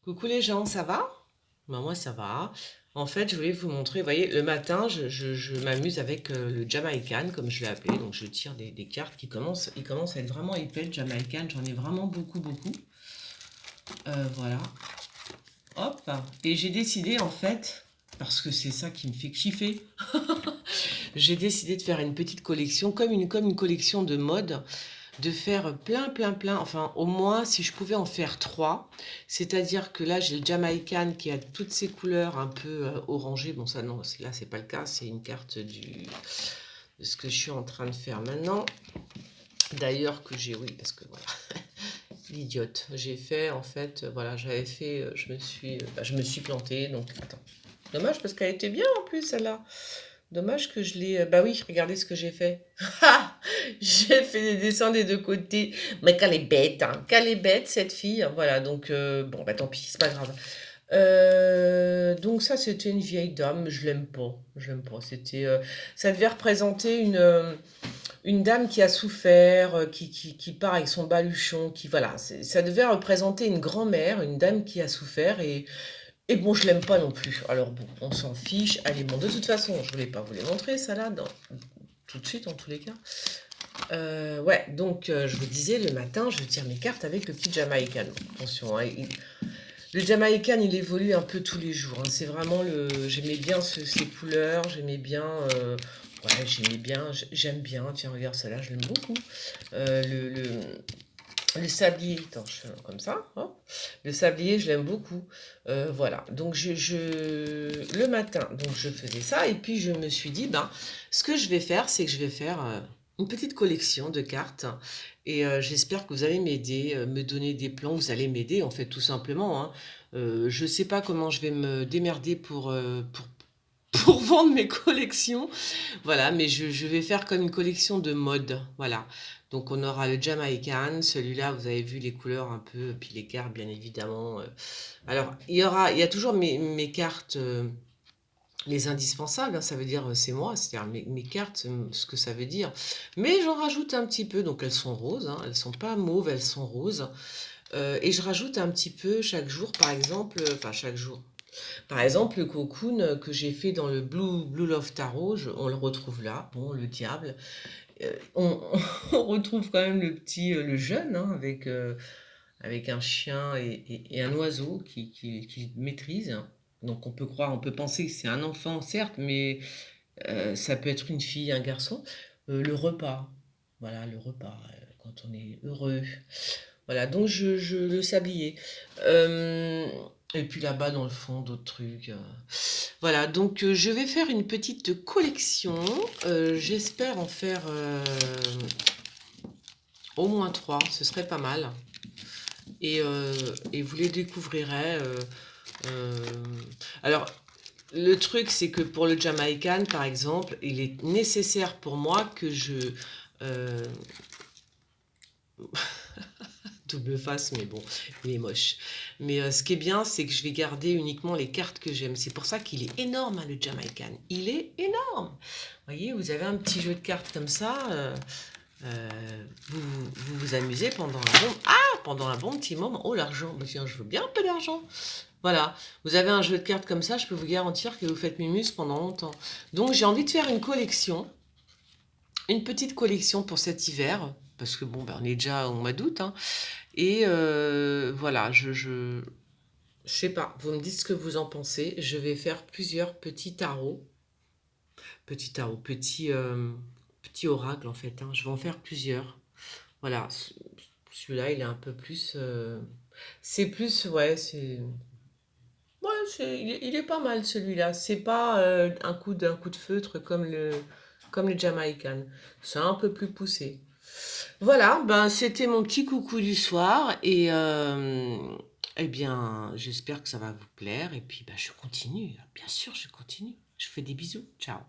Coucou les gens, ça va? Ben, moi ça va. En fait, je voulais vous montrer, vous voyez, le matin, je m'amuse avec le Jamaican, comme je l'ai appelé. Donc je tire des cartes qui commencent, ils commencent à être vraiment épais, le Jamaican. J'en ai vraiment beaucoup, beaucoup. Voilà. Hop. Et j'ai décidé en fait, parce que c'est ça qui me fait kiffer, j'ai décidé de faire une petite collection, comme une collection de mode, de faire plein, plein, plein, enfin au moins si je pouvais en faire trois, c'est-à-dire que là j'ai le Jamaican qui a toutes ces couleurs un peu orangées, bon ça non, là c'est pas le cas, c'est une carte de ce que je suis en train de faire maintenant, d'ailleurs que j'ai, oui, parce que voilà, l'idiote, j'ai fait en fait, voilà, j'avais fait, je me suis plantée, donc attends, dommage parce qu'elle était bien en plus celle-là. Dommage que je l'ai. Bah oui, regardez ce que j'ai fait. J'ai fait des dessins des deux côtés. Mais qu'elle est bête, hein. Qu'elle est bête, cette fille. Voilà, donc, bon, bah tant pis, c'est pas grave. Donc, ça, c'était une vieille dame. Je l'aime pas. Je l'aime pas. Ça devait représenter une dame qui a souffert, qui part avec son baluchon, qui. Voilà. Ça devait représenter une grand-mère, une dame qui a souffert et bon, je l'aime pas non plus. Alors bon, on s'en fiche. Allez, bon, de toute façon, je voulais pas vous les montrer, ça là, tout de suite en tous les cas. Ouais, donc je vous disais, le matin, je tire mes cartes avec le petit Jamaican. Attention, hein, le Jamaican, il évolue un peu tous les jours, hein. C'est vraiment le... J'aimais bien ses couleurs, j'aimais bien... ouais, j'aimais bien, j'aime bien. Tiens, regarde, celle-là, je l'aime beaucoup. Le sablier, attends, je fais comme ça, hop. Le sablier, je l'aime beaucoup. Voilà, donc le matin, donc je faisais ça, et puis je me suis dit, ben, ce que je vais faire, c'est que je vais faire une petite collection de cartes, et j'espère que vous allez m'aider, me donner des plans, vous allez m'aider, en fait, tout simplement, hein. Je sais pas comment je vais me démerder pour vendre mes collections, voilà, mais je vais faire comme une collection de mode, voilà. Donc on aura le Jamaican, celui-là, vous avez vu les couleurs un peu, puis les cartes, bien évidemment. Alors, il y a toujours mes cartes, les indispensables, hein, ça veut dire c'est moi, c'est-à-dire mes cartes, ce que ça veut dire. Mais j'en rajoute un petit peu, donc elles sont roses, hein, elles sont pas mauves, elles sont roses. Et je rajoute un petit peu chaque jour, par exemple, enfin chaque jour. Par exemple, le cocoon que j'ai fait dans le Blue Love Tarot, on le retrouve là. Bon, le diable. On retrouve quand même le petit, le jeune, hein, avec un chien et un oiseau qui maîtrise. Donc on peut croire, on peut penser que c'est un enfant, certes, mais ça peut être une fille, un garçon. Le repas, voilà, le repas, quand on est heureux. Voilà, donc le sablier. Euh, et puis là-bas, dans le fond, d'autres trucs. Voilà, donc je vais faire une petite collection. J'espère en faire au moins trois, ce serait pas mal. Et vous les découvrirez. Euh, alors, le truc, c'est que pour le Jamaican, par exemple, il est nécessaire pour moi que euh, double face, mais bon, il est moche. Mais ce qui est bien, c'est que je vais garder uniquement les cartes que j'aime. C'est pour ça qu'il est énorme, hein, le Jamaican. Il est énorme. Vous voyez, vous avez un petit jeu de cartes comme ça. Vous amusez pendant un bon petit moment. Oh, l'argent. Bah, tiens, je veux bien un peu d'argent. Voilà. Vous avez un jeu de cartes comme ça, je peux vous garantir que vous faites mumuse pendant longtemps. Donc, j'ai envie de faire une collection. Une petite collection pour cet hiver. Parce que bon, ben, on est déjà au mois d'août, hein. Et voilà, je sais pas, vous me dites ce que vous en pensez. Je vais faire plusieurs petits tarots. Petits tarots, petits oracles en fait, hein. Je vais en faire plusieurs. Voilà, celui-là, il est un peu plus. C'est plus, ouais, c'est. Ouais, il est pas mal celui-là. C'est pas un coup de feutre comme le Jamaican. C'est un peu plus poussé. Voilà, ben c'était mon petit coucou du soir et eh bien, j'espère que ça va vous plaire et puis ben, je continue. Bien sûr, je continue. Je vous fais des bisous. Ciao.